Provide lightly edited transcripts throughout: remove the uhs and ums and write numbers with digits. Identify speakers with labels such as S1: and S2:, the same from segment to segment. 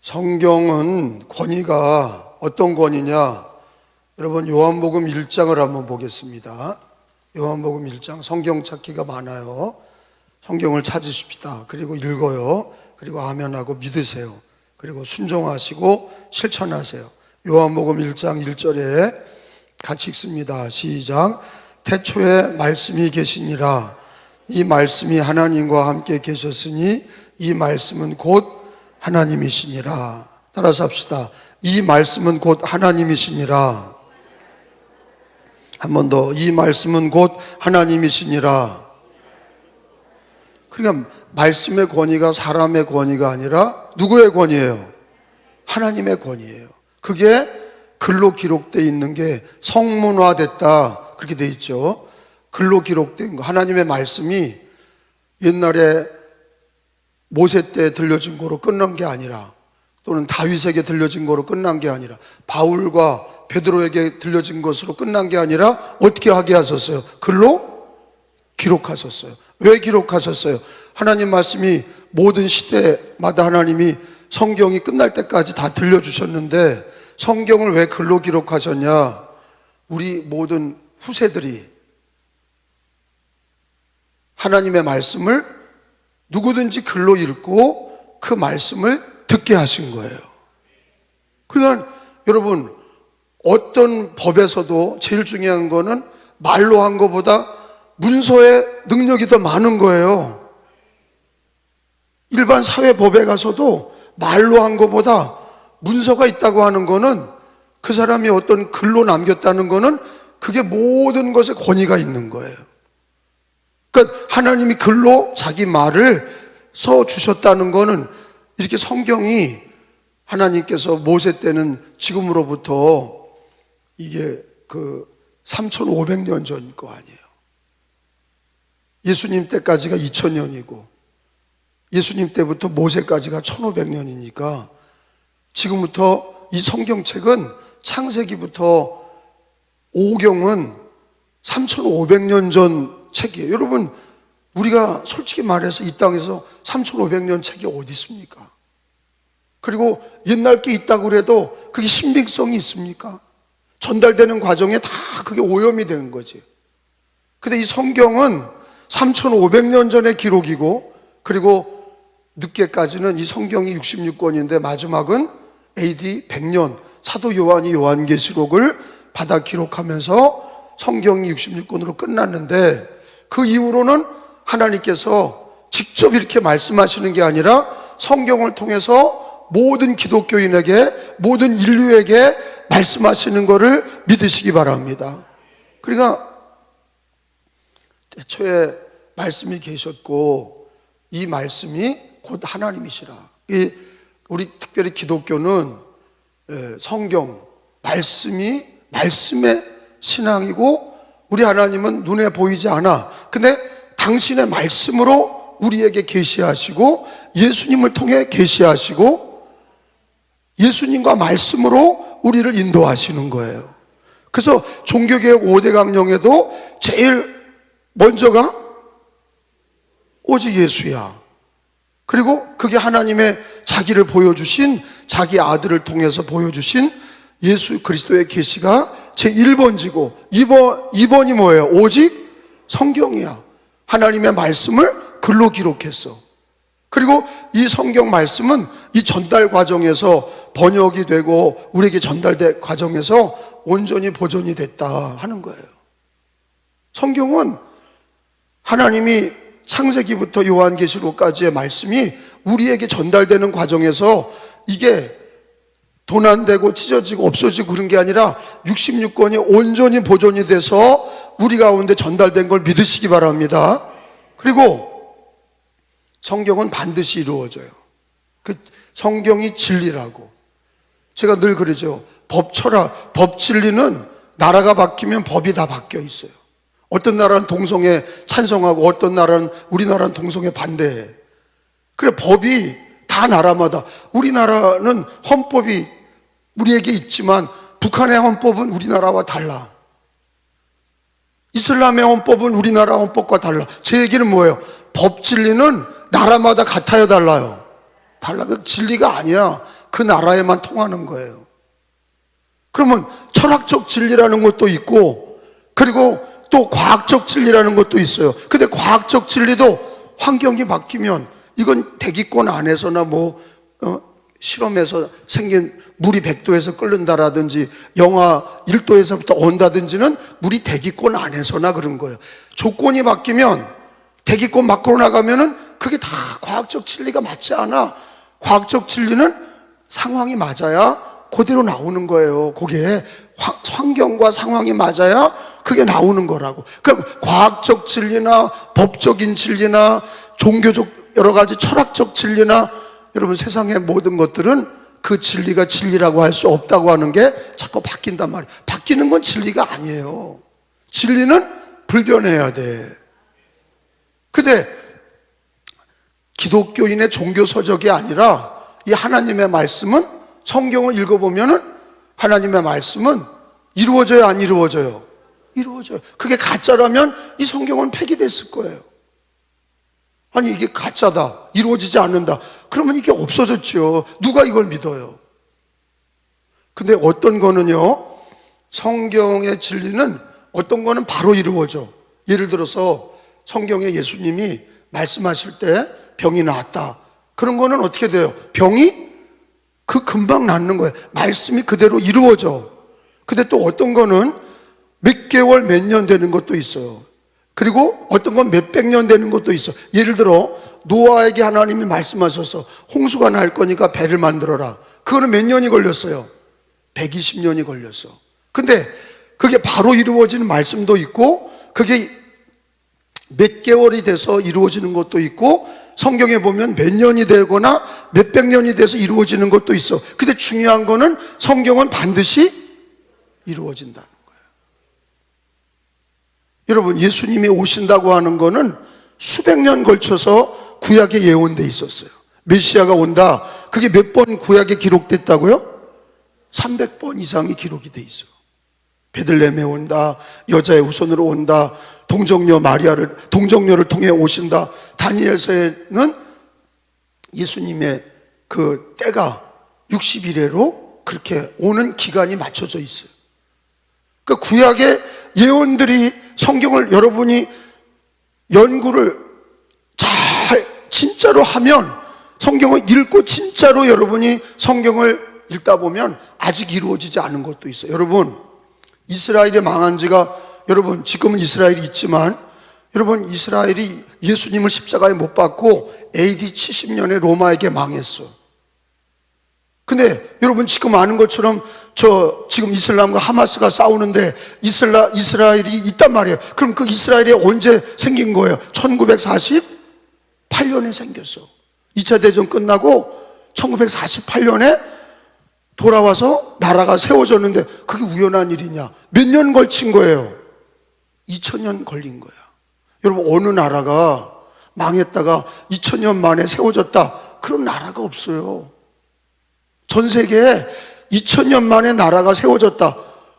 S1: 성경은 권위가 어떤 권위냐? 여러분 요한복음 1장을 한번 보겠습니다. 요한복음 1장 성경 찾기가 많아요. 성경을 찾으십시다. 그리고 읽어요. 그리고 아멘하고 믿으세요. 그리고 순종하시고 실천하세요. 요한복음 1장 1절에 같이 읽습니다. 시작. 태초에 말씀이 계시니라. 이 말씀이 하나님과 함께 계셨으니 이 말씀은 곧 하나님이시니라. 따라서 합시다. 이 말씀은 곧 하나님이시니라. 한 번 더. 이 말씀은 곧 하나님이시니라. 그러니까 말씀의 권위가 사람의 권위가 아니라 누구의 권위예요? 하나님의 권위예요. 그게 글로 기록되어 있는 게 성문화됐다 그렇게 되어 있죠. 글로 기록된 거. 하나님의 말씀이 옛날에 모세 때 들려진 거로 끝난 게 아니라, 또는 다윗에게 들려진 거로 끝난 게 아니라, 바울과 베드로에게 들려진 것으로 끝난 게 아니라 어떻게 하게 하셨어요? 글로 기록하셨어요. 왜 기록하셨어요? 하나님 말씀이 모든 시대마다 하나님이 성경이 끝날 때까지 다 들려주셨는데 성경을 왜 글로 기록하셨냐? 우리 모든 후세들이 하나님의 말씀을 누구든지 글로 읽고 그 말씀을 듣게 하신 거예요. 그러니까 여러분, 어떤 법에서도 제일 중요한 거는 말로 한 것보다 문서의 능력이 더 많은 거예요. 일반 사회법에 가서도 말로 한 것보다 문서가 있다고 하는 거는, 그 사람이 어떤 글로 남겼다는 거는 그게 모든 것에 권위가 있는 거예요. 그러니까 하나님이 글로 자기 말을 써주셨다는 거는, 이렇게 성경이 하나님께서 모세 때는 지금으로부터 이게 3,500년 전 거 아니에요. 예수님 때까지가 2000년이고 예수님 때부터 모세까지가 1500년이니까 지금부터 이 성경책은 창세기부터 오경은 3,500년 전 책이에요. 여러분, 우리가 솔직히 말해서 이 땅에서 3,500년 책이 어디 있습니까? 그리고 옛날 게 있다고 그래도 그게 신빙성이 있습니까? 전달되는 과정에 다 그게 오염이 되는 거지. 근데 이 성경은 3,500년 전의 기록이고, 그리고 늦게까지는 이 성경이 66권인데 마지막은 AD 100년 사도 요한이 요한계시록을 받아 기록하면서 성경이 66권으로 끝났는데, 그 이후로는 하나님께서 직접 이렇게 말씀하시는 게 아니라 성경을 통해서 모든 기독교인에게, 모든 인류에게 말씀하시는 것을 믿으시기 바랍니다. 그러니까 태초에 말씀이 계셨고 이 말씀이 곧 하나님이시라. 우리 특별히 기독교는 성경, 말씀이 말씀의 신앙이고, 우리 하나님은 눈에 보이지 않아. 근데 당신의 말씀으로 우리에게 계시하시고, 예수님을 통해 계시하시고, 예수님과 말씀으로 우리를 인도하시는 거예요. 그래서 종교개혁 5대 강령에도 제일 먼저가 오직 예수야. 그리고 그게 하나님의 자기를 보여주신, 자기 아들을 통해서 보여주신 예수 그리스도의 계시가 제1번지고 2번이 뭐예요? 오직 성경이야. 하나님의 말씀을 글로 기록했어. 그리고 이 성경 말씀은 이 전달 과정에서 번역이 되고 우리에게 전달된 과정에서 온전히 보존이 됐다 하는 거예요. 성경은 하나님이 창세기부터 요한계시록까지의 말씀이 우리에게 전달되는 과정에서 이게 도난되고 찢어지고 없어지고 그런 게 아니라 66권이 온전히 보존이 돼서 우리 가운데 전달된 걸 믿으시기 바랍니다. 그리고 성경은 반드시 이루어져요. 그 성경이 진리라고. 제가 늘 그러죠. 법 진리는 나라가 바뀌면 법이 다 바뀌어 있어요. 어떤 나라는 동성애 찬성하고 어떤 나라는, 우리나라는 동성애 반대해. 그래, 법이 다 나라마다, 우리나라는 헌법이 우리에게 있지만 북한의 헌법은 우리나라와 달라. 이슬람의 헌법은 우리나라 헌법과 달라. 제 얘기는 뭐예요? 법 진리는 나라마다 같아요, 달라요? 달라. 그 진리가 아니야. 그 나라에만 통하는 거예요. 그러면 철학적 진리라는 것도 있고, 그리고 또 과학적 진리라는 것도 있어요. 근데 과학적 진리도 환경이 바뀌면 이건 대기권 안에서나 실험에서 생긴 물이 100도에서 끓는다라든지 영하 1도에서부터 온다든지는 물이 대기권 안에서나 그런 거예요. 조건이 바뀌면 대기권 밖으로 나가면은 그게 다 과학적 진리가 맞지 않아. 과학적 진리는 상황이 맞아야 그대로 나오는 거예요. 그게 환경과 상황이 맞아야 그게 나오는 거라고. 그러니까 과학적 진리나 법적인 진리나 종교적 여러 가지 철학적 진리나 여러분 세상의 모든 것들은 그 진리가 진리라고 할 수 없다고 하는 게 자꾸 바뀐단 말이에요. 바뀌는 건 진리가 아니에요. 진리는 불변해야 돼. 근데 기독교인의 종교 서적이 아니라 이 하나님의 말씀은, 성경을 읽어보면은 하나님의 말씀은 이루어져요, 안 이루어져요? 이루어져요. 그게 가짜라면 이 성경은 폐기됐을 거예요. 아니 이게 가짜다, 이루어지지 않는다, 그러면 이게 없어졌죠. 누가 이걸 믿어요? 근데 어떤 거는요, 성경의 진리는 어떤 거는 바로 이루어져. 예를 들어서 성경에 예수님이 말씀하실 때 병이 나았다, 그런 거는 어떻게 돼요? 병이 금방 낫는 거예요. 말씀이 그대로 이루어져. 근데 또 어떤 거는 몇 개월, 몇 년 되는 것도 있어요. 그리고 어떤 건 몇백 년 되는 것도 있어. 예를 들어 노아에게 하나님이 말씀하셔서 홍수가 날 거니까 배를 만들어라. 그거는 몇 년이 걸렸어요? 120년이 걸렸어. 근데 그게 바로 이루어지는 말씀도 있고, 그게 몇 개월이 돼서 이루어지는 것도 있고, 성경에 보면 몇 년이 되거나 몇백 년이 돼서 이루어지는 것도 있어. 근데 중요한 거는 성경은 반드시 이루어진다는 거예요. 여러분, 예수님이 오신다고 하는 거는 수백 년 걸쳐서 구약에 예언돼 있었어요. 메시아가 온다. 그게 몇 번 구약에 기록됐다고요? 300번 이상이 기록이 돼 있어요. 베들레헴에 온다, 여자의 후손으로 온다, 동정녀를 통해 오신다. 다니엘서에는 예수님의 그 때가 60일에로 그렇게 오는 기간이 맞춰져 있어요. 그 구약의 예언들이, 성경을 여러분이 연구를 잘 진짜로 하면, 성경을 읽고 진짜로 여러분이 성경을 읽다 보면 아직 이루어지지 않은 것도 있어요. 여러분, 이스라엘이 망한 지가, 여러분 지금은 이스라엘이 있지만, 여러분 이스라엘이 예수님을 십자가에 못 박고 AD 70년에 로마에게 망했어. 근데 여러분 지금 아는 것처럼 지금 이슬람과 하마스가 싸우는데 이스라엘이 있단 말이에요. 그럼 그 이스라엘이 언제 생긴 거예요? 1948년에 생겼어. 2차 대전 끝나고 1948년에 돌아와서 나라가 세워졌는데 그게 우연한 일이냐? 몇 년 걸친 거예요? 2000년 걸린 거야. 여러분, 어느 나라가 망했다가 2000년 만에 세워졌다, 그런 나라가 없어요. 전 세계에 2000년 만에 나라가 세워졌다,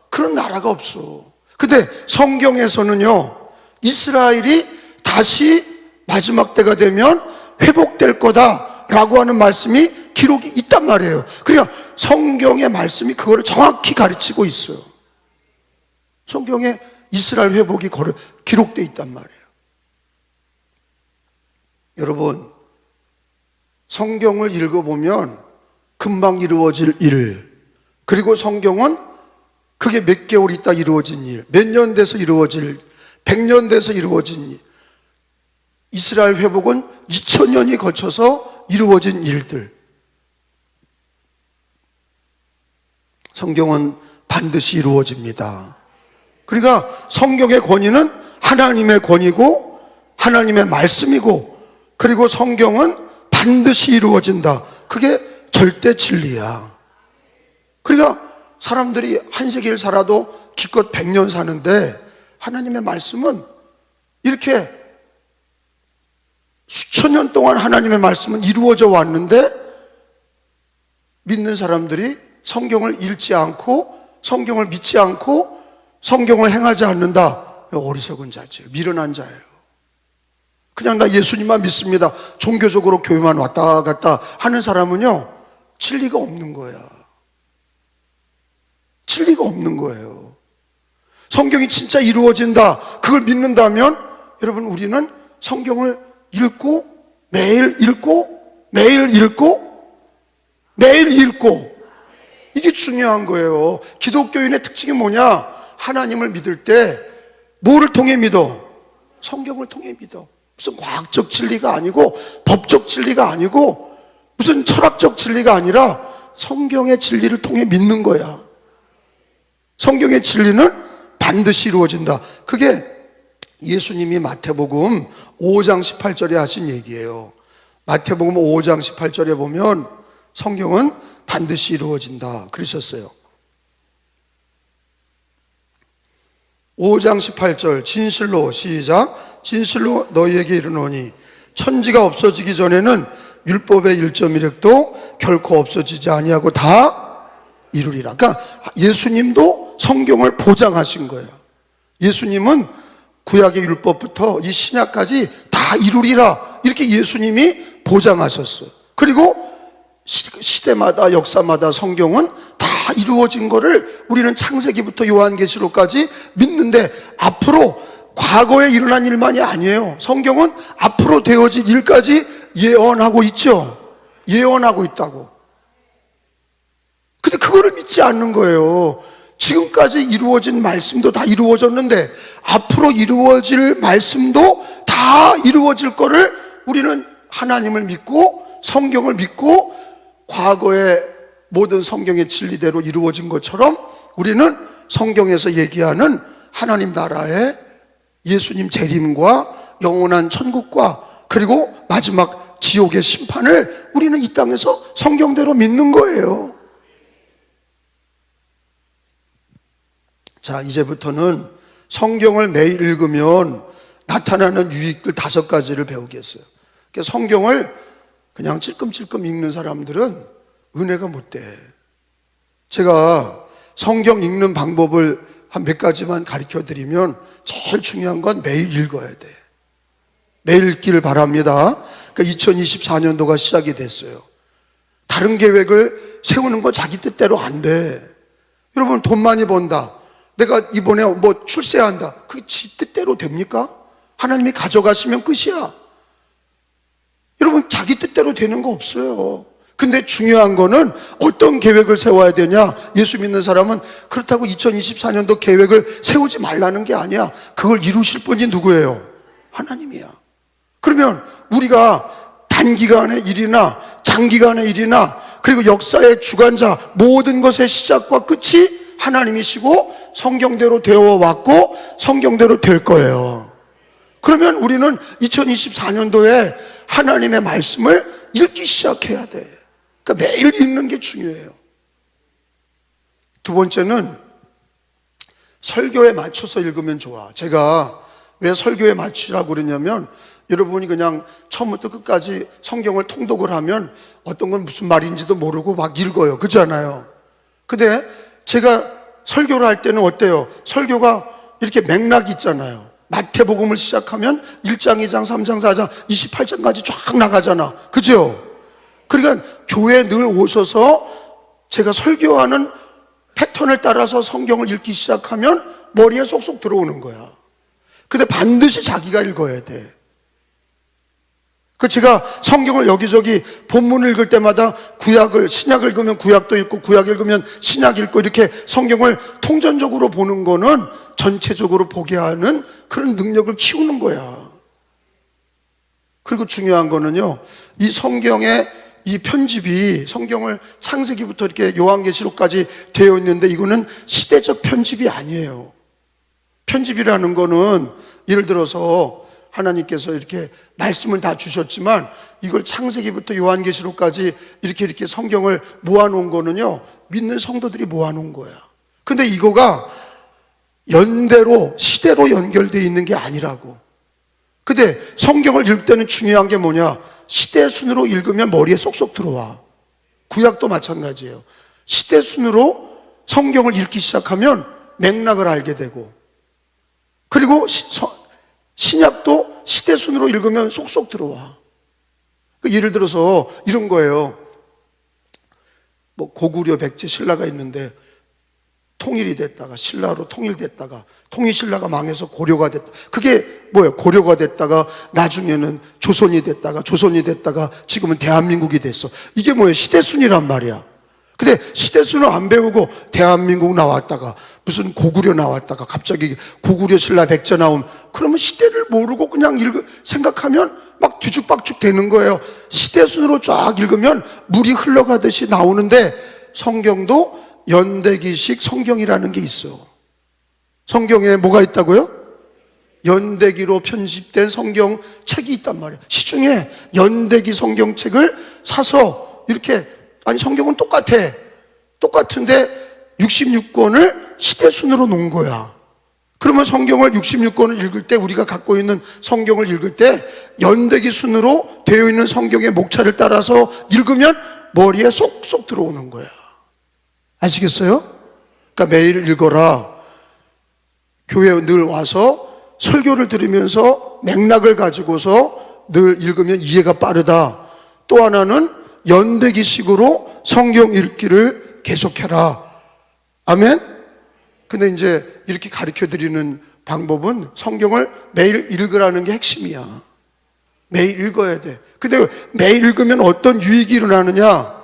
S1: 그런 나라가 없어. 근데 성경에서는요, 이스라엘이 다시 마지막 때가 되면 회복될 거다라고 하는 말씀이 기록이 있단 말이에요. 그러니까 성경의 말씀이 그거를 정확히 가르치고 있어요. 성경에 이스라엘 회복이 기록되어 있단 말이에요. 여러분, 성경을 읽어보면 금방 이루어질 일, 그리고 성경은 그게 몇 개월 있다 이루어진 일, 몇 년 돼서 이루어질 일, 100년 돼서 이루어진 일, 이스라엘 회복은 2000년이 거쳐서 이루어진 일들. 성경은 반드시 이루어집니다. 그러니까 성경의 권위는 하나님의 권위고 하나님의 말씀이고, 그리고 성경은 반드시 이루어진다. 그게 절대 진리야. 그러니까 사람들이 한 세기를 살아도 기껏 100년 사는데, 하나님의 말씀은 이렇게 수천 년 동안 하나님의 말씀은 이루어져 왔는데, 믿는 사람들이 성경을 읽지 않고 성경을 믿지 않고 성경을 행하지 않는다. 어리석은 자지요. 미련한 자예요. 그냥 나 예수님만 믿습니다, 종교적으로 교회만 왔다 갔다 하는 사람은요, 진리가 없는 거야. 진리가 없는 거예요. 성경이 진짜 이루어진다, 그걸 믿는다면 여러분, 우리는 성경을 읽고 매일 읽고 매일 읽고 매일 읽고, 이게 중요한 거예요. 기독교인의 특징이 뭐냐? 하나님을 믿을 때 뭐를 통해 믿어? 성경을 통해 믿어. 무슨 과학적 진리가 아니고 법적 진리가 아니고 무슨 철학적 진리가 아니라 성경의 진리를 통해 믿는 거야. 성경의 진리는 반드시 이루어진다. 그게 예수님이 마태복음 5장 18절에 하신 얘기예요. 마태복음 5장 18절에 보면 성경은 반드시 이루어진다 그러셨어요. 5장 18절, 진실로, 시작. 진실로 너희에게 이르노니 천지가 없어지기 전에는 율법의 1.1획도 결코 없어지지 아니하고 다 이루리라. 그러니까 예수님도 성경을 보장하신 거예요. 예수님은 구약의 율법부터 이 신약까지 다 이루리라, 이렇게 예수님이 보장하셨어요. 그리고 시대마다 역사마다 성경은 다 이루어진 거를 우리는 창세기부터 요한계시록까지 믿는데, 앞으로 과거에 일어난 일만이 아니에요. 성경은 앞으로 되어질 일까지 예언하고 있죠. 예언하고 있다고. 근데 그거를 믿지 않는 거예요. 지금까지 이루어진 말씀도 다 이루어졌는데 앞으로 이루어질 말씀도 다 이루어질 거를 우리는 하나님을 믿고 성경을 믿고 과거의 모든 성경의 진리대로 이루어진 것처럼 우리는 성경에서 얘기하는 하나님 나라의 예수님 재림과 영원한 천국과 그리고 마지막 지옥의 심판을 우리는 이 땅에서 성경대로 믿는 거예요. 자, 이제부터는 성경을 매일 읽으면 나타나는 유익들 5가지를 배우겠어요. 그러니까 성경을 그냥 찔끔찔끔 읽는 사람들은 은혜가 못 돼. 제가 성경 읽는 방법을 한 몇 가지만 가르쳐 드리면, 제일 중요한 건 매일 읽어야 돼. 매일 읽기를 바랍니다. 그러니까 2024년도가 시작이 됐어요. 다른 계획을 세우는 건 자기 뜻대로 안 돼. 여러분, 돈 많이 번다, 내가 이번에 뭐 출세한다, 그게 지 뜻대로 됩니까? 하나님이 가져가시면 끝이야. 여러분, 자기 뜻대로 되는 거 없어요. 근데 중요한 거는 어떤 계획을 세워야 되냐? 예수 믿는 사람은 그렇다고 2024년도 계획을 세우지 말라는 게 아니야. 그걸 이루실 분이 누구예요? 하나님이야. 그러면 우리가 단기간의 일이나 장기간의 일이나 그리고 역사의 주관자, 모든 것의 시작과 끝이 하나님이시고 성경대로 되어 왔고 성경대로 될 거예요. 그러면 우리는 2024년도에 하나님의 말씀을 읽기 시작해야 돼. 그러니까 매일 읽는 게 중요해요. 두 번째는 설교에 맞춰서 읽으면 좋아. 제가 왜 설교에 맞추라고 그러냐면, 여러분이 그냥 처음부터 끝까지 성경을 통독을 하면 어떤 건 무슨 말인지도 모르고 막 읽어요. 그렇지 않아요? 근데 제가 설교를 할 때는 어때요? 설교가 이렇게 맥락이 있잖아요. 마태복음을 시작하면 1장, 2장, 3장, 4장, 28장까지 쫙 나가잖아. 그죠? 그러니까 교회에 늘 오셔서 제가 설교하는 패턴을 따라서 성경을 읽기 시작하면 머리에 쏙쏙 들어오는 거야. 근데 반드시 자기가 읽어야 돼. 그 제가 성경을 여기저기 본문을 읽을 때마다 구약을, 신약을 읽으면 구약도 읽고 구약 읽으면 신약 읽고 이렇게 성경을 통전적으로 보는 거는 전체적으로 보게 하는 그런 능력을 키우는 거야. 그리고 중요한 거는요, 이 성경의 이 편집이 성경을 창세기부터 이렇게 요한계시록까지 되어 있는데 이거는 시대적 편집이 아니에요. 편집이라는 거는 예를 들어서 하나님께서 이렇게 말씀을 다 주셨지만 이걸 창세기부터 요한계시록까지 이렇게 성경을 모아놓은 거는요, 믿는 성도들이 모아놓은 거야. 근데 이거가 연대로 시대로 연결되어 있는 게 아니라고. 근데 성경을 읽을 때는 중요한 게 뭐냐? 시대 순으로 읽으면 머리에 쏙쏙 들어와. 구약도 마찬가지예요. 시대 순으로 성경을 읽기 시작하면 맥락을 알게 되고, 그리고 신약도 시대 순으로 읽으면 쏙쏙 들어와. 예를 들어서 이런 거예요. 뭐 고구려 백제 신라가 있는데 통일이 됐다가 신라로 통일됐다가 통일신라가 망해서 고려가 됐다. 그게 뭐예요? 고려가 됐다가 나중에는 조선이 됐다가 지금은 대한민국이 됐어. 이게 뭐예요? 시대순이란 말이야. 근데 시대순을 안 배우고 대한민국 나왔다가 무슨 고구려 나왔다가 갑자기 고구려 신라 백제 나오면 그러면 시대를 모르고 그냥 생각하면 막 뒤죽박죽 되는 거예요. 시대순으로 쫙 읽으면 물이 흘러가듯이 나오는데 성경도 연대기식 성경이라는 게 있어. 성경에 뭐가 있다고요? 연대기로 편집된 성경책이 있단 말이에요. 시중에 연대기 성경책을 사서 이렇게, 아니 성경은 똑같은데 66권을 시대순으로 놓은 거야. 그러면 성경을 66권을 읽을 때, 우리가 갖고 있는 성경을 읽을 때 연대기 순으로 되어 있는 성경의 목차를 따라서 읽으면 머리에 쏙쏙 들어오는 거야. 아시겠어요? 그러니까 매일 읽어라. 교회에 늘 와서 설교를 들으면서 맥락을 가지고서 늘 읽으면 이해가 빠르다. 또 하나는 연대기식으로 성경 읽기를 계속해라. 아멘? 근데 이제 이렇게 가르쳐 드리는 방법은 성경을 매일 읽으라는 게 핵심이야. 매일 읽어야 돼. 근데 매일 읽으면 어떤 유익이 일어나느냐?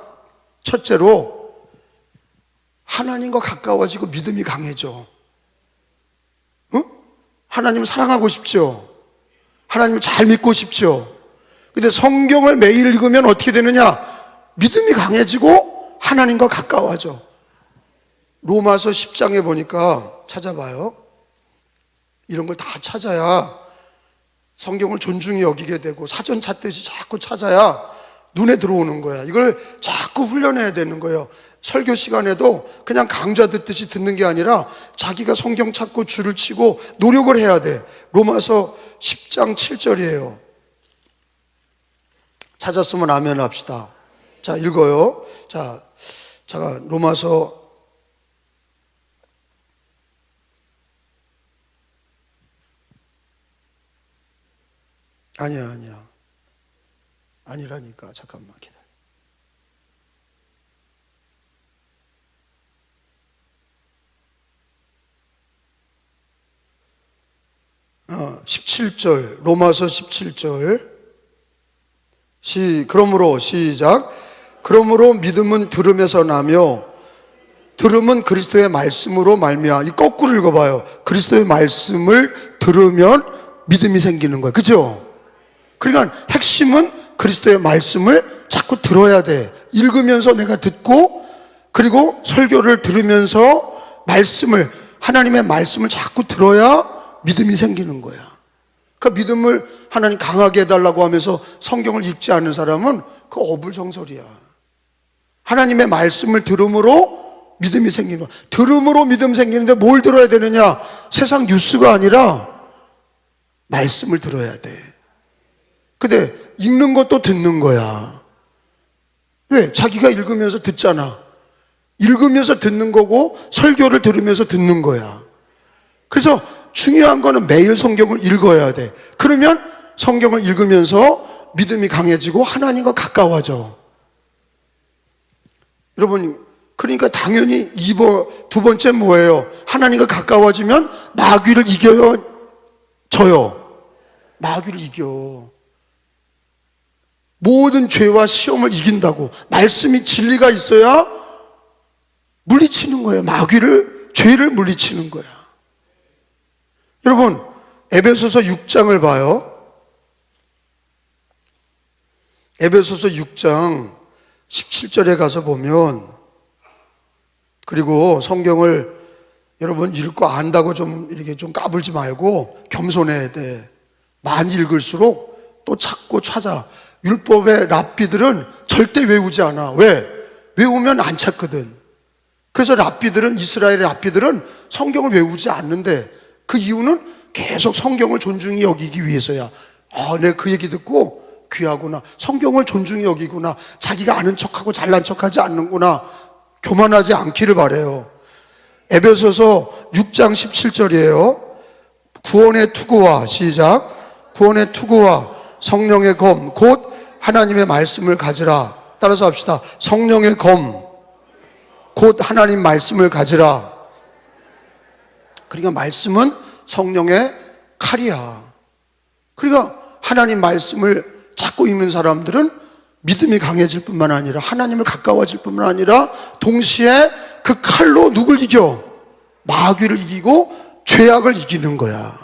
S1: 첫째로 하나님과 가까워지고 믿음이 강해져. 응? 하나님을 사랑하고 싶죠. 하나님을 잘 믿고 싶죠. 근데 성경을 매일 읽으면 어떻게 되느냐? 믿음이 강해지고 하나님과 가까워져. 로마서 10장에 보니까 찾아봐요. 이런 걸 다 찾아야 성경을 존중히 여기게 되고 사전 찾듯이 자꾸 찾아야 눈에 들어오는 거야. 이걸 자꾸 훈련해야 되는 거예요. 설교 시간에도 그냥 강좌 듣듯이 듣는 게 아니라 자기가 성경 찾고 줄을 치고 노력을 해야 돼. 로마서 10장 7절이에요. 찾았으면 아멘 합시다. 자, 읽어요. 자, 로마서 아니라니까. 잠깐만 기다려. 17절, 로마서 17절. 그러므로 시작. 그러므로 믿음은 들음에서 나며 들음은 그리스도의 말씀으로 말미암아. 이 거꾸로 읽어봐요. 그리스도의 말씀을 들으면 믿음이 생기는 거예요. 그죠? 그러니까 핵심은 그리스도의 말씀을 자꾸 들어야 돼. 읽으면서 내가 듣고, 그리고 설교를 들으면서 하나님의 말씀을 자꾸 들어야 믿음이 생기는 거야. 그 믿음을 하나님 강하게 해달라고 하면서 성경을 읽지 않는 사람은 그 어불성설이야. 하나님의 말씀을 들음으로 믿음이 생기는 거야. 들음으로 믿음 생기는데 뭘 들어야 되느냐? 세상 뉴스가 아니라 말씀을 들어야 돼. 근데 읽는 것도 듣는 거야. 왜? 자기가 읽으면서 듣잖아. 읽으면서 듣는 거고 설교를 들으면서 듣는 거야. 그래서 중요한 거는 매일 성경을 읽어야 돼. 그러면 성경을 읽으면서 믿음이 강해지고 하나님과 가까워져. 여러분, 그러니까 당연히 두 번째 뭐예요? 하나님과 가까워지면 마귀를 이겨요? 져요? 마귀를 이겨. 모든 죄와 시험을 이긴다고. 말씀이 진리가 있어야 물리치는 거예요. 죄를 물리치는 거야. 여러분, 에베소서 6장을 봐요. 에베소서 6장 17절에 가서 보면, 그리고 성경을 여러분 읽고 안다고 이렇게 까불지 말고 겸손해야 돼. 많이 읽을수록 또 찾고 찾아. 율법의 랍비들은 절대 외우지 않아. 왜? 외우면 안 찾거든. 그래서 이스라엘의 랍비들은 성경을 외우지 않는데, 그 이유는 계속 성경을 존중히 여기기 위해서야. 내가 그 얘기 듣고 귀하구나. 성경을 존중히 여기구나. 자기가 아는 척하고 잘난 척하지 않는구나. 교만하지 않기를 바래요. 에베소서 6장 17절이에요. 구원의 투구와, 시작. 구원의 투구와 성령의 검, 곧 하나님의 말씀을 가지라. 따라서 합시다. 성령의 검, 곧 하나님 말씀을 가지라. 그러니까 말씀은 성령의 칼이야. 그러니까 하나님 말씀을 자꾸 읽는 사람들은 믿음이 강해질 뿐만 아니라 하나님을 가까워질 뿐만 아니라 동시에 그 칼로 누굴 이겨? 마귀를 이기고 죄악을 이기는 거야.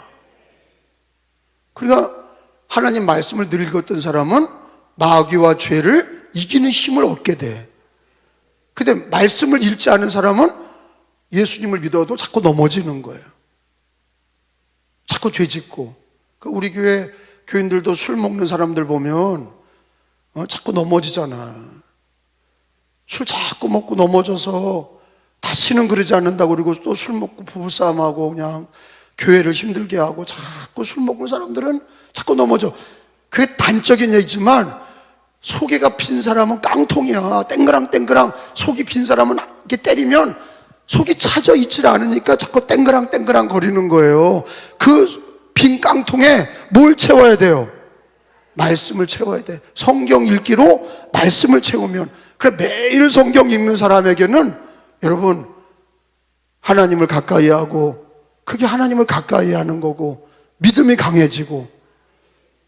S1: 그러니까 하나님 말씀을 늘 읽었던 사람은 마귀와 죄를 이기는 힘을 얻게 돼. 근데 말씀을 읽지 않은 사람은 예수님을 믿어도 자꾸 넘어지는 거예요. 자꾸 죄 짓고. 우리 교회 교인들도 술 먹는 사람들 보면 자꾸 넘어지잖아. 술 자꾸 먹고 넘어져서 다시는 그러지 않는다고 그러고 또 술 먹고 부부싸움하고 그냥 교회를 힘들게 하고 자꾸 술 먹는 사람들은 자꾸 넘어져. 그게 단적인 얘기지만 속에가 빈 사람은 깡통이야. 땡그랑 속이 빈 사람은 이렇게 때리면 속이 차져 있질 않으니까 자꾸 땡그랑 거리는 거예요. 그 빈 깡통에 뭘 채워야 돼요? 말씀을 채워야 돼. 성경 읽기로 말씀을 채우면. 그래, 매일 성경 읽는 사람에게는 여러분 하나님을 가까이 하고, 그게 하나님을 가까이 하는 거고, 믿음이 강해지고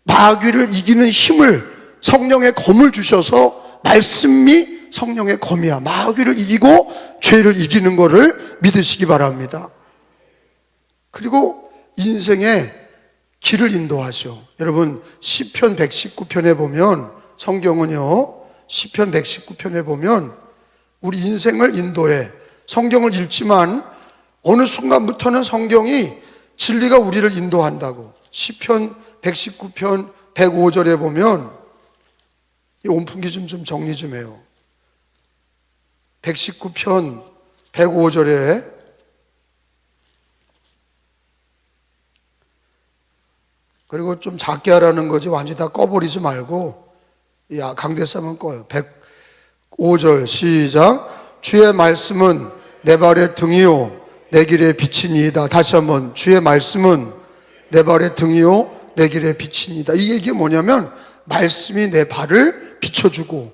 S1: 마귀를 이기는 힘을, 성령의 검을 주셔서, 말씀이 성령의 검이야. 마귀를 이기고 죄를 이기는 거를 믿으시기 바랍니다. 그리고 인생의 길을 인도하셔. 여러분 시편 119편에 보면, 성경은요 시편 119편에 보면 우리 인생을 인도해. 성경을 읽지만 어느 순간부터는 성경이 진리가 우리를 인도한다고. 시편 119편 105절에 보면, 이 온풍기 좀 정리 좀 해요. 119편 105절에 그리고 좀 작게 하라는 거지 완전히 다 꺼버리지 말고, 야 강대상은 꺼요. 105절 시작. 주의 말씀은 내 발의 등이요 내 길의 빛이니이다. 다시 한번, 주의 말씀은 내 발의 등이요 내 길의 빛이니이다. 이게 뭐냐면 말씀이 내 발을 비춰주고,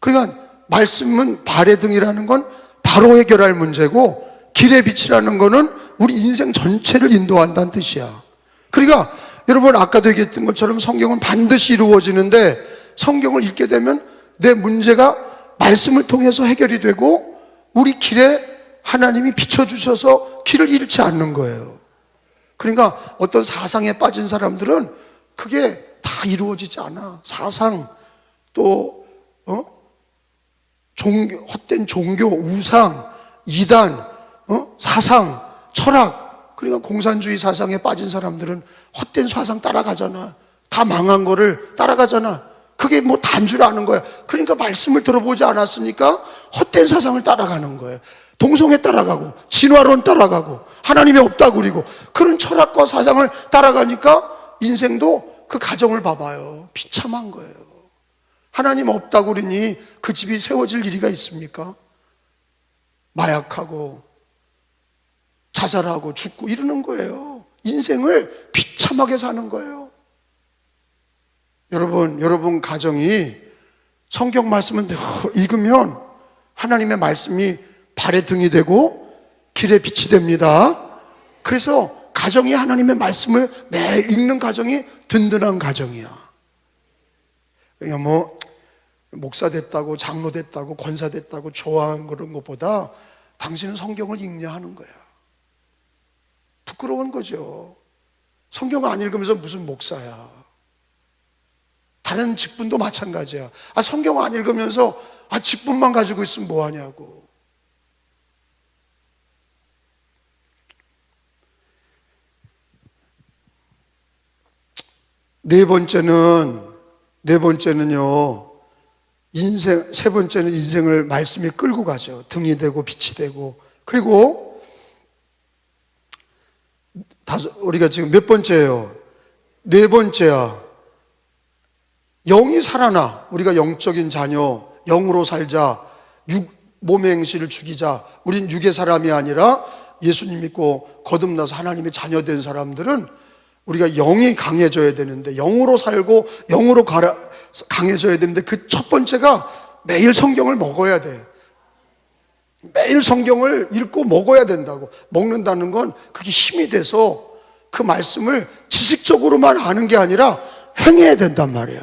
S1: 그러니까 말씀은 발의 등이라는 건 바로 해결할 문제고, 길의 빛이라는 거는 우리 인생 전체를 인도한다는 뜻이야. 그러니까 여러분 아까도 얘기했던 것처럼 성경은 반드시 이루어지는데, 성경을 읽게 되면 내 문제가 말씀을 통해서 해결이 되고 우리 길에 하나님이 비춰주셔서 길을 잃지 않는 거예요. 그러니까 어떤 사상에 빠진 사람들은 그게 다 이루어지지 않아. 사상, 또 헛된 종교, 우상, 이단, 사상, 철학. 그러니까 공산주의 사상에 빠진 사람들은 헛된 사상 따라가잖아. 다 망한 거를 따라가잖아. 그게 뭐 단 줄 아는 거야. 그러니까 말씀을 들어보지 않았으니까 헛된 사상을 따라가는 거예요. 동성애 따라가고, 진화론 따라가고, 하나님이 없다고 그리고, 그런 철학과 사상을 따라가니까 인생도 그 가정을 봐봐요. 비참한 거예요. 하나님 없다고 그러니 그 집이 세워질 일이가 있습니까? 마약하고 자살하고 죽고 이러는 거예요. 인생을 비참하게 사는 거예요. 여러분 가정이 성경 말씀을 늘 읽으면 하나님의 말씀이 발의 등이 되고 길의 빛이 됩니다. 그래서 가정이 하나님의 말씀을 매일 읽는 가정이 든든한 가정이야. 그러니까 뭐 목사 됐다고, 장로 됐다고, 권사 됐다고 좋아하는 그런 것보다 당신은 성경을 읽냐 하는 거야. 부끄러운 거죠. 성경 안 읽으면서 무슨 목사야. 다른 직분도 마찬가지야. 성경 안 읽으면서 직분만 가지고 있으면 뭐하냐고. 네 번째는요, 세 번째는 인생을 말씀이 끌고 가죠. 등이 되고 빛이 되고. 그리고 우리가 지금 몇 번째예요? 네 번째야. 영이 살아나. 우리가 영적인 자녀, 영으로 살자. 몸의 행실을 죽이자. 우린 육의 사람이 아니라 예수님 믿고 거듭나서 하나님의 자녀 된 사람들은 우리가 영이 강해져야 되는데, 영으로 살고 영으로 강해져야 되는데, 그 첫 번째가 매일 성경을 먹어야 돼. 매일 성경을 읽고 먹어야 된다고. 먹는다는 건 그게 힘이 돼서 그 말씀을 지식적으로만 아는 게 아니라 행해야 된단 말이야.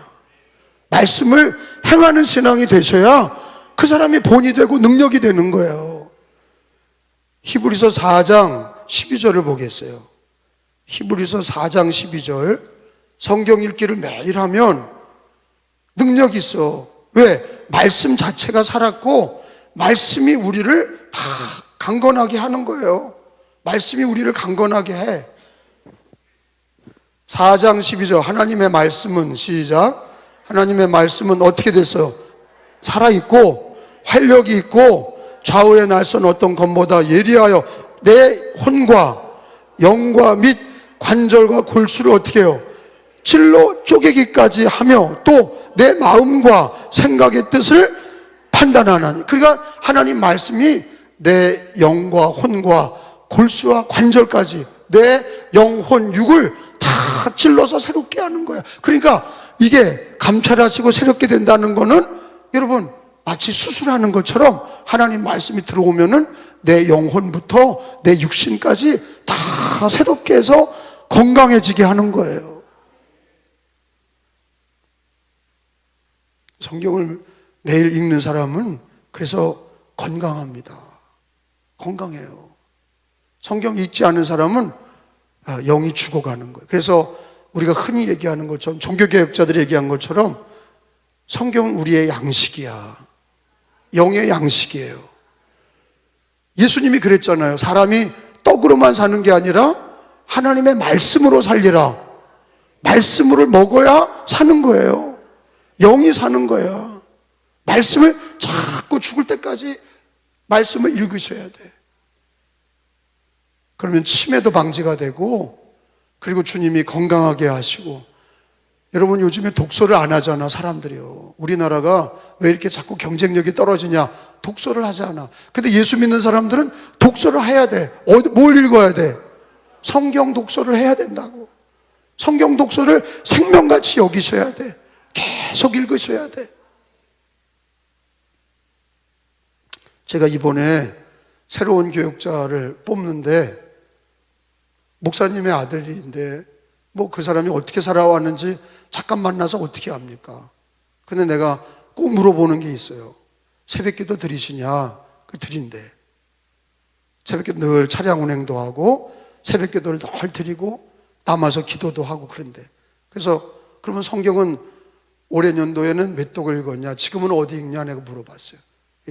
S1: 말씀을 행하는 신앙이 되셔야 그 사람이 본이 되고 능력이 되는 거예요. 히브리서 4장 12절을 보겠어요. 히브리서 4장 12절. 성경 읽기를 매일 하면 능력이 있어. 왜? 말씀 자체가 살았고 말씀이 우리를 다 강건하게 하는 거예요. 말씀이 우리를 강건하게 해. 4장 12절. 하나님의 말씀은, 시작, 하나님의 말씀은 어떻게 됐어요? 살아있고 활력이 있고 좌우의 날선 어떤 검보다 예리하여 내 혼과 영과 및 관절과 골수를 어떻게 해요? 찔러 쪼개기까지 하며 또 내 마음과 생각의 뜻을 판단하나니. 그러니까 하나님 말씀이 내 영과 혼과 골수와 관절까지 내 영혼 육을 다 찔러서 새롭게 하는 거야. 그러니까 이게 감찰하시고 새롭게 된다는 거는 여러분 마치 수술하는 것처럼 하나님 말씀이 들어오면은 내 영혼부터 내 육신까지 다 새롭게 해서 건강해지게 하는 거예요. 성경을 매일 읽는 사람은 그래서 건강합니다. 건강해요. 성경 읽지 않은 사람은 영이 죽어가는 거예요. 그래서 우리가 흔히 얘기하는 것처럼, 종교개혁자들이 얘기한 것처럼 성경은 우리의 양식이야. 영의 양식이에요. 예수님이 그랬잖아요. 사람이 떡으로만 사는 게 아니라 하나님의 말씀으로 살리라. 말씀을 먹어야 사는 거예요. 영이 사는 거야. 말씀을 자꾸 죽을 때까지 말씀을 읽으셔야 돼. 그러면 치매도 방지가 되고, 그리고 주님이 건강하게 하시고. 여러분 요즘에 독서를 안 하잖아, 사람들이요. 우리나라가 왜 이렇게 자꾸 경쟁력이 떨어지냐? 독서를 하지 않아. 근데 예수 믿는 사람들은 독서를 해야 돼. 뭘 읽어야 돼? 성경 독서를 해야 된다고. 성경 독서를 생명같이 여기셔야 돼. 계속 읽으셔야 돼. 제가 이번에 새로운 교육자를 뽑는데 목사님의 아들인데 뭐 그 사람이 어떻게 살아왔는지 잠깐 만나서 어떻게 합니까? 근데 내가 꼭 물어보는 게 있어요. 새벽기도 드리시냐? 그 드린대. 새벽기도 늘 차량 운행도 하고 새벽기도를 늘 드리고 남아서 기도도 하고 그런데. 그래서 그러면 성경은 올해 연도에는 몇 독을 읽었냐? 지금은 어디 읽냐? 내가 물어봤어요.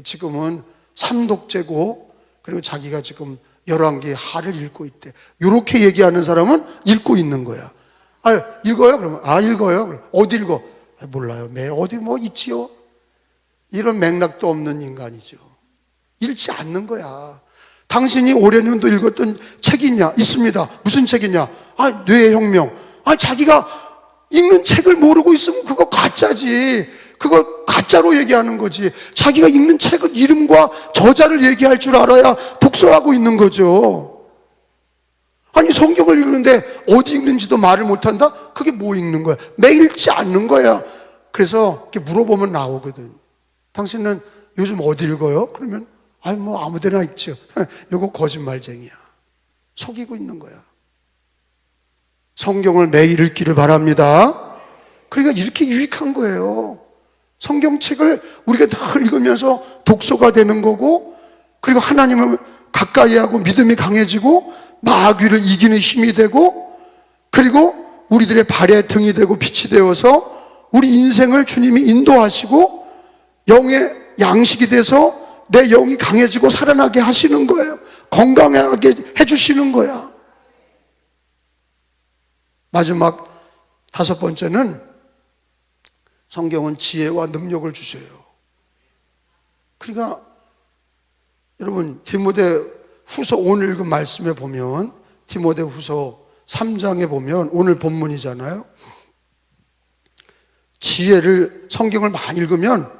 S1: 지금은 3독째고 그리고 자기가 지금 11개의 하를 읽고 있대. 이렇게 얘기하는 사람은 읽고 있는 거야. 읽어요? 그러면 읽어요. 그럼 어디 읽어? 몰라요. 매일 어디 뭐 있지요? 이런 맥락도 없는 인간이죠. 읽지 않는 거야. 당신이 올해 연도 읽었던 책이 있냐? 있습니다. 무슨 책이냐? 뇌의 혁명. 자기가 읽는 책을 모르고 있으면 그거 가짜지. 그거 가짜로 얘기하는 거지. 자기가 읽는 책의 이름과 저자를 얘기할 줄 알아야 독서하고 있는 거죠. 아니 성경을 읽는데 어디 읽는지도 말을 못한다? 그게 뭐 읽는 거야? 매일 읽지 않는 거야. 그래서 이렇게 물어보면 나오거든. 당신은 요즘 어디 읽어요? 그러면 뭐 아무 데나 읽죠. 이거 거짓말쟁이야. 속이고 있는 거야. 성경을 매일 읽기를 바랍니다. 그러니까 이렇게 유익한 거예요. 성경책을 우리가 늘 읽으면서 독서가 되는 거고, 그리고 하나님을 가까이 하고 믿음이 강해지고 마귀를 이기는 힘이 되고, 그리고 우리들의 발의 등이 되고 빛이 되어서 우리 인생을 주님이 인도하시고 영의 양식이 돼서 내 영이 강해지고 살아나게 하시는 거예요. 건강하게 해주시는 거야. 마지막 5번째는 성경은 지혜와 능력을 주셔요. 그러니까 여러분 디모데후서 오늘 읽은 말씀에 보면, 디모데후서 3장에 보면 오늘 본문이잖아요. 지혜를, 성경을 많이 읽으면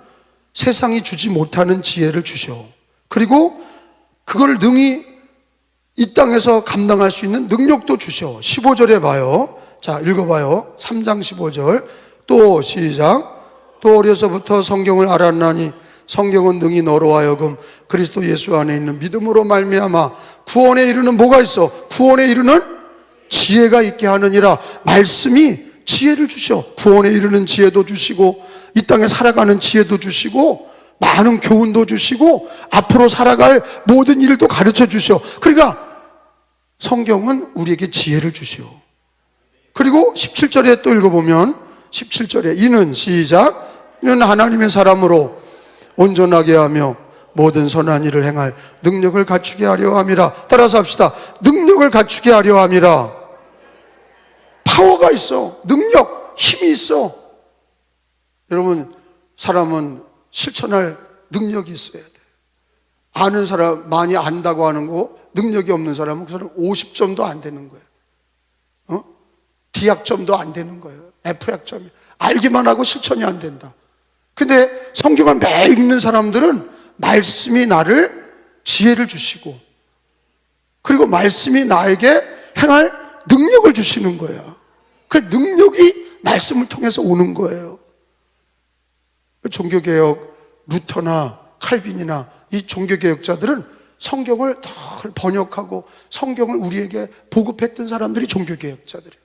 S1: 세상이 주지 못하는 지혜를 주셔. 그리고 그걸 능히 이 땅에서 감당할 수 있는 능력도 주셔. 15절에 봐요. 자, 읽어봐요. 3장 15절. 또 시작. 또 어려서부터 성경을 알았나니 성경은 능히 너로 하여금 그리스도 예수 안에 있는 믿음으로 말미암아 구원에 이르는 뭐가 있어? 구원에 이르는 지혜가 있게 하느니라. 말씀이 지혜를 주셔. 구원에 이르는 지혜도 주시고 이 땅에 살아가는 지혜도 주시고 많은 교훈도 주시고 앞으로 살아갈 모든 일도 가르쳐 주셔. 그러니까 성경은 우리에게 지혜를 주시오. 그리고 17절에 또 읽어보면 17절에 이는 시작 이는 하나님의 사람으로 온전하게 하며 모든 선한 일을 행할 능력을 갖추게 하려 함이라. 따라서 합시다. 능력을 갖추게 하려 함이라. 파워가 있어. 능력, 힘이 있어. 여러분, 사람은 실천할 능력이 있어야 돼. 아는 사람, 많이 안다고 하는 거, 능력이 없는 사람은 그 사람 50점도 안 되는 거예요. D학점도 안 되는 거예요. F학점이. 알기만 하고 실천이 안 된다. 근데 성경을 매일 읽는 사람들은 말씀이 나를 지혜를 주시고 그리고 말씀이 나에게 행할 능력을 주시는 거예요. 그 능력이 말씀을 통해서 오는 거예요. 종교개혁, 루터나 칼빈이나 이 종교개혁자들은 성경을 덜 번역하고 성경을 우리에게 보급했던 사람들이 종교개혁자들이에요.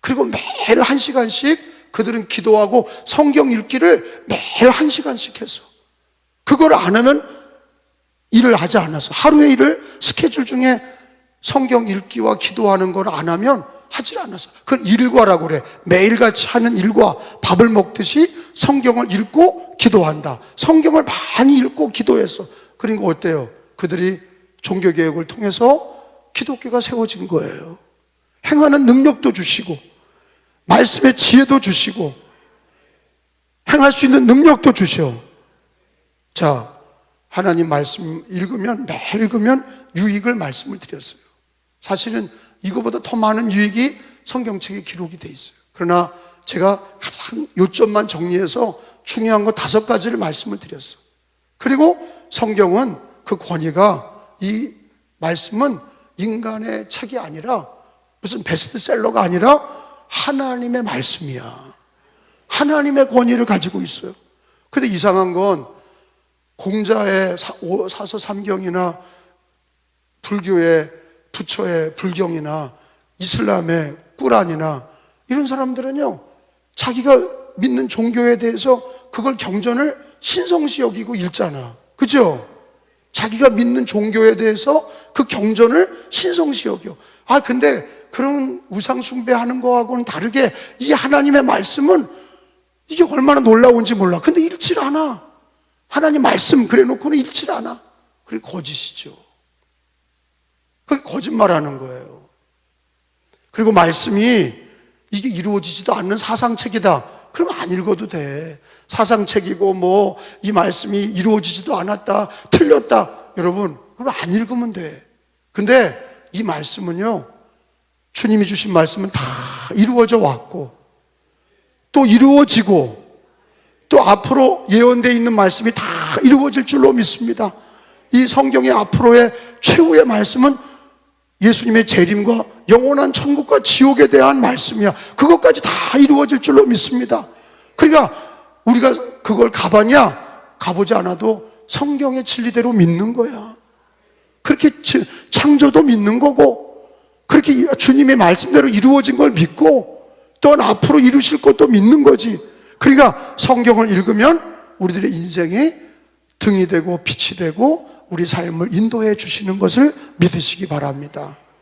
S1: 그리고 매일 1시간씩 그들은 기도하고 성경 읽기를 매일 1시간씩 했어. 그걸 안 하면 일을 하지 않았어. 하루의 일을 스케줄 중에 성경 읽기와 기도하는 걸 안 하면 하질 않았어. 그걸 일과라고 그래. 매일같이 하는 일과. 밥을 먹듯이 성경을 읽고 기도한다. 성경을 많이 읽고 기도했어. 그러니까 어때요? 그들이 종교개혁을 통해서 기독교가 세워진 거예요. 행하는 능력도 주시고 말씀의 지혜도 주시고 행할 수 있는 능력도 주셔. 자, 하나님 말씀 읽으면 매일 읽으면 유익을 말씀을 드렸어요. 사실은 이거보다 더 많은 유익이 성경책에 기록이 돼 있어요. 그러나 제가 가장 요점만 정리해서 중요한 거 5가지를 말씀을 드렸어요. 그리고 성경은 그 권위가, 이 말씀은 인간의 책이 아니라 무슨 베스트셀러가 아니라 하나님의 말씀이야. 하나님의 권위를 가지고 있어요. 근데 이상한 건 공자의 사서 삼경이나 불교의 부처의 불경이나 이슬람의 꾸란이나 이런 사람들은요, 자기가 믿는 종교에 대해서 그걸 경전을 신성시 여기고 읽잖아. 그죠? 자기가 믿는 종교에 대해서 그 경전을 신성시 여겨. 근데 그런 우상 숭배하는 거하고는 다르게 이 하나님의 말씀은 이게 얼마나 놀라운지 몰라. 근데 읽질 않아. 하나님 말씀 그래 놓고는 읽질 않아. 그게 거짓이죠. 그게 거짓말하는 거예요. 그리고 말씀이 이게 이루어지지도 않는 사상책이다. 그러면 안 읽어도 돼. 사상책이고 뭐 이 말씀이 이루어지지도 않았다, 틀렸다. 여러분, 그럼 안 읽으면 돼. 근데 이 말씀은요, 주님이 주신 말씀은 다 이루어져 왔고 또 이루어지고 또 앞으로 예언되어 있는 말씀이 다 이루어질 줄로 믿습니다. 이 성경의 앞으로의 최후의 말씀은 예수님의 재림과 영원한 천국과 지옥에 대한 말씀이야. 그것까지 다 이루어질 줄로 믿습니다. 그러니까 우리가 그걸 가봤냐? 가보지 않아도 성경의 진리대로 믿는 거야. 그렇게 창조도 믿는 거고 그렇게 주님의 말씀대로 이루어진 걸 믿고 또한 앞으로 이루실 것도 믿는 거지. 그러니까 성경을 읽으면 우리들의 인생이 등이 되고 빛이 되고 우리 삶을 인도해 주시는 것을 믿으시기 바랍니다.